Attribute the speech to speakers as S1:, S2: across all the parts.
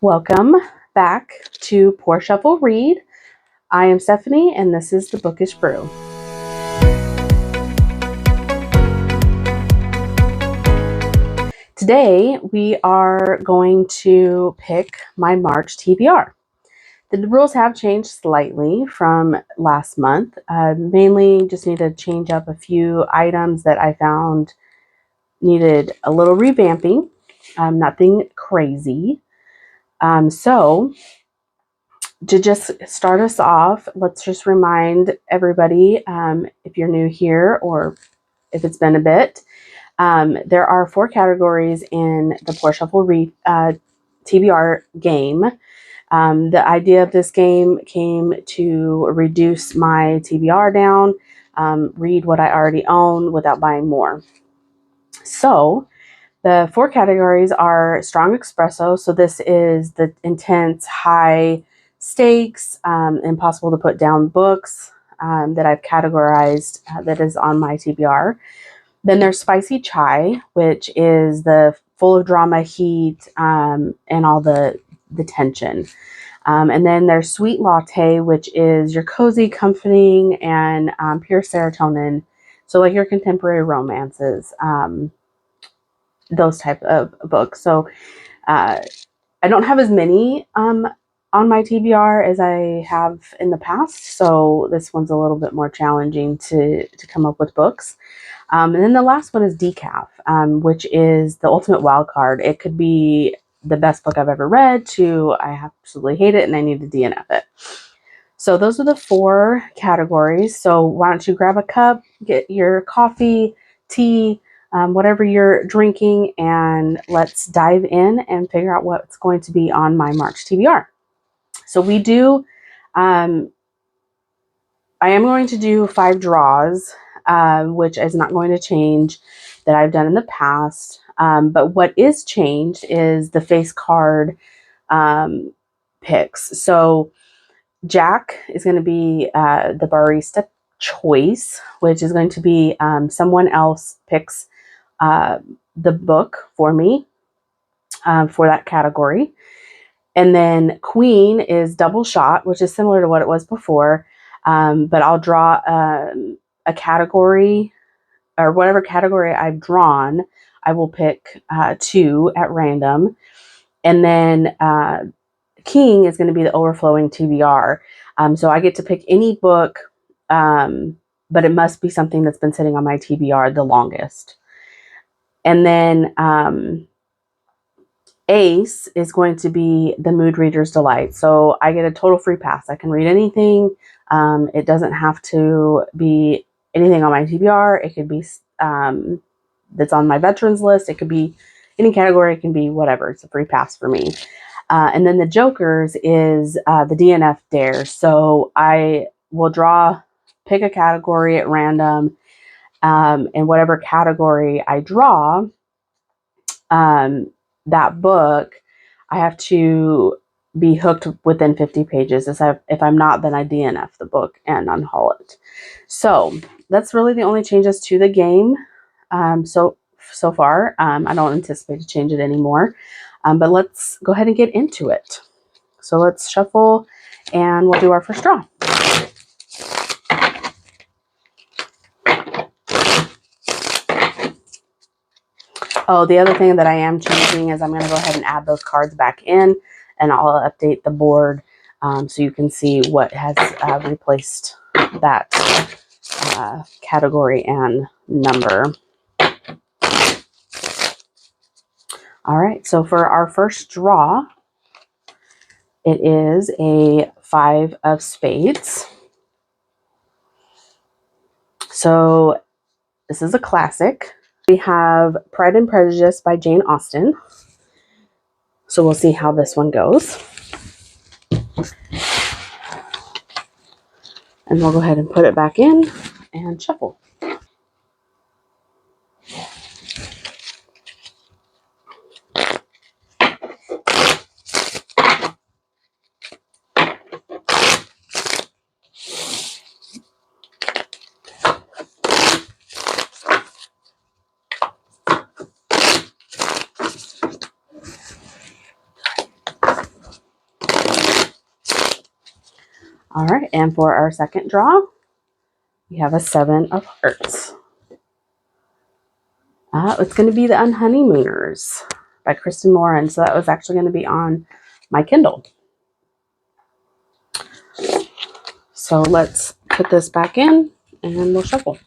S1: Welcome back to Pour Shuffle Read. I am Stephanie and this is the Bookish Brew. Today we are going to pick my March TBR. The rules have changed slightly from last month. Mainly just need to change up a few items that I found needed a little revamping. Nothing crazy. So to just start us off, let's just remind everybody, if you're new here or if it's been a bit, there are 4 categories in the Pour Shuffle Read TBR game. The idea of this game came to reduce my TBR down, read what I already own without buying more. So the 4 categories are strong espresso. So this is the intense, high stakes, impossible to put down books that I've categorized that is on my TBR. Then there's spicy chai, which is the full of drama, heat, and all the tension. And then there's sweet latte, which is your cozy, comforting, and pure serotonin. So like your contemporary romances. Those type of books. So I don't have as many on my TBR as I have in the past. So this one's a little bit more challenging to come up with books. And then the last one is decaf, which is the ultimate wild card. It could be the best book I've ever read to I absolutely hate it and I need to DNF it. So those are the 4 categories. So why don't you grab a cup, get your coffee, tea, whatever you're drinking, and let's dive in and figure out what's going to be on my March TBR. So we do, I am going to do 5 draws, which is not going to change that I've done in the past. But what is changed is the face card picks. So Jack is going to be the barista choice, which is going to be someone else picks the book for me for that category. And then Queen is double shot, which is similar to what it was before. But I'll draw a category or whatever category I've drawn, I will pick 2 at random. And then King is going to be the overflowing TBR. So I get to pick any book, but it must be something that's been sitting on my TBR the longest. And then Ace is going to be the mood reader's delight. So I get a total free pass. I can read anything. It doesn't have to be anything on my TBR. It could be that's on my veterans list. It could be any category. It can be whatever. It's a free pass for me. And then the Jokers is the DNF dare. So I will pick a category at random, and whatever category I draw, that book, I have to be hooked within 50 pages. If I'm not, then I DNF the book and unhaul it. So that's really the only changes to the game so far. I don't anticipate to change it anymore. But let's go ahead and get into it. So let's shuffle and we'll do our first draw. Oh, the other thing that I am changing is I'm going to go ahead and add those cards back in, and I'll update the board so you can see what has replaced that category and number. All right, so for our first draw, it is a 5 of spades. So this is a classic. We have Pride and Prejudice by Jane Austen. So we'll see how this one goes. And we'll go ahead and put it back in and shuffle. All right, and for our second draw, we have a 7 of Hearts. It's going to be The Unhoneymooners by Kristen Lauren. So that was actually going to be on my Kindle. So let's put this back in and we'll shuffle.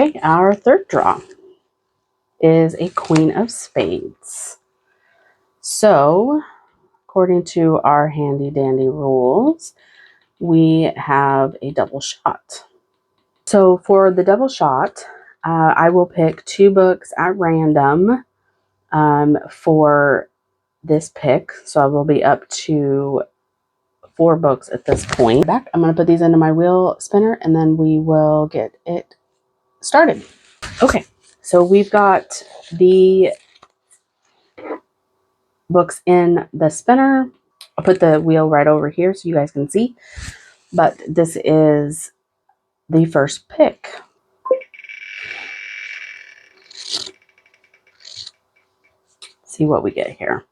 S1: Okay, our third draw is a Queen of Spades. So, according to our handy dandy rules, we have a double shot. So for the double shot, I will pick 2 books at random for this pick. So I will be up to 4 books at this point. Back, I'm going to put these into my wheel spinner and then we will get it started. Okay, so we've got the books in the spinner. I'll put the wheel right over here so you guys can see. But this is the first pick. See what we get here.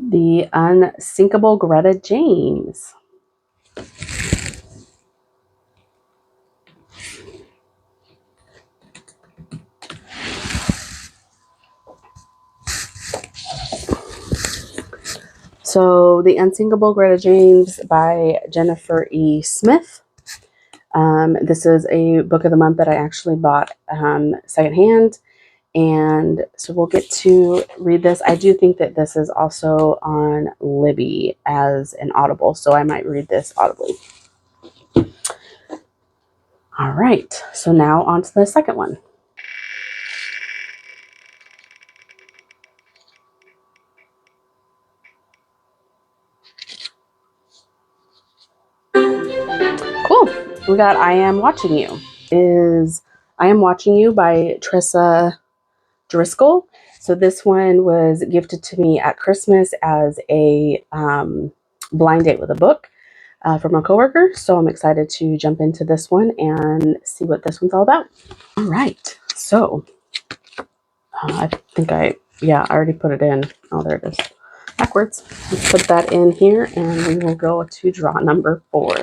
S1: The Unsinkable Greta James. So, The Unsinkable Greta James by Jennifer E. Smith. This is a book of the month that I actually bought secondhand. And so we'll get to read this. I do think that this is also on Libby as an Audible, so I might read this audibly. All right, so now on to the second one. Cool. We got I Am Watching You. I Am Watching You by Trissa Driscoll. So this one was gifted to me at Christmas as a blind date with a book from a coworker. So I'm excited to jump into this one and see what this one's all about. All right. So I think I already put it in. Oh, there it is. Backwards. Let's put that in here and we will go to draw number 4.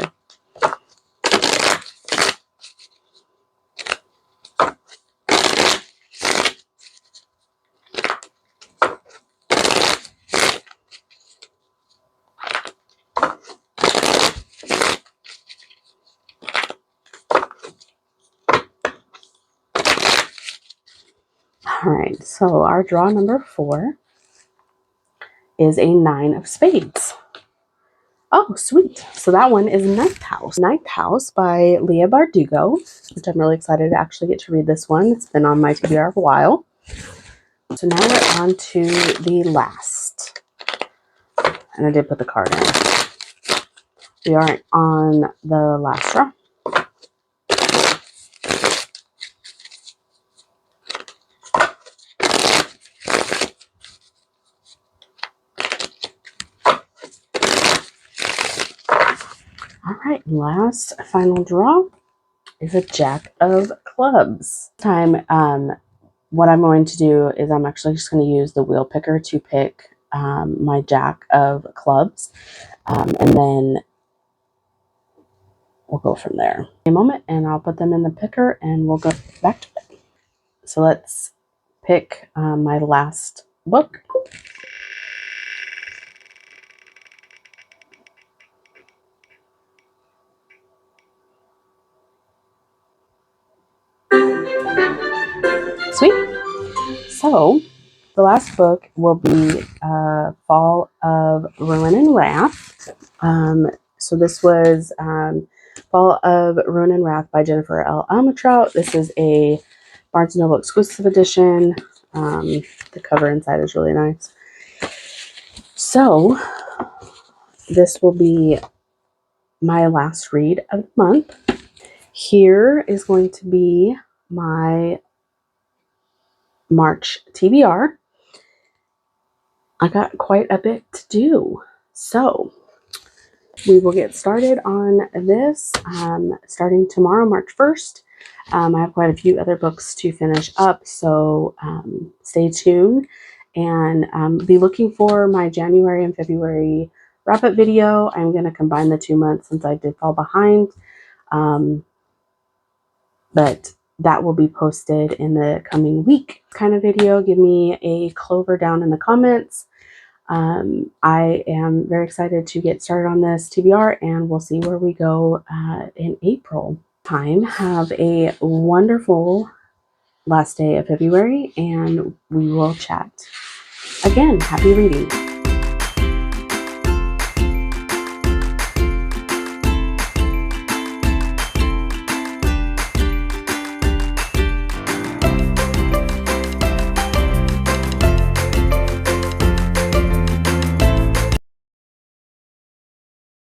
S1: All right, so our draw number 4 is a 9 of Spades. Oh, sweet. So that one is Ninth House. Ninth House by Leah Bardugo, which I'm really excited to actually get to read this one. It's been on my TBR for a while. So now we're on to the last. And I did put the card in. We are on the last draw. All right, last final draw is a Jack of Clubs. This time, what I'm going to do is I'm actually just going to use the wheel picker to pick my Jack of Clubs, and then we'll go from there. A moment, and I'll put them in the picker, and we'll go back to it. So let's pick my last book. Sweet. So the last book will be Fall of Ruin and Wrath. So this was Fall of Ruin and Wrath by Jennifer L. Almatrout. This is a Barnes & Noble exclusive edition. The cover inside is really nice. So this will be my last read of the month. Here is going to be my March TBR. I got quite a bit to do, so we will get started on this starting tomorrow, March 1st. I have quite a few other books to finish up, so stay tuned and be looking for my January and February wrap-up video. I'm going to combine the 2 months since I did fall behind, but that will be posted in the coming week. Kind of video, give me a clover down in the comments. I am very excited to get started on this TBR, and we'll see where we go in April. Have a wonderful last day of February, and we will chat again. Happy reading.